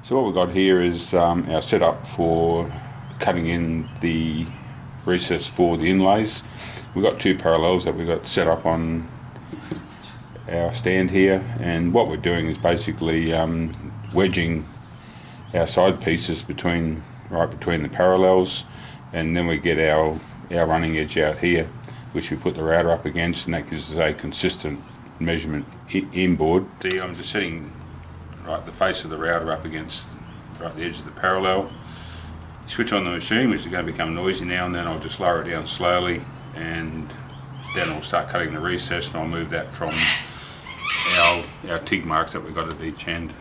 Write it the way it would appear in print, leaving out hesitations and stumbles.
So what we've got here is our setup for cutting in the recess for the inlays. We've got two parallels that we've got set up on our stand here, and what we're doing is basically wedging our side pieces right between the parallels, and then we get our running edge out here, which we put the router up against, and that gives us a consistent measurement inboard. See, I'm just setting the face of the router up against the edge of the parallel. Switch on the machine, which is going to become noisy now and then. I'll just lower it down slowly, and then I'll start cutting the recess, and I'll move that from our TIG marks that we've got at each end.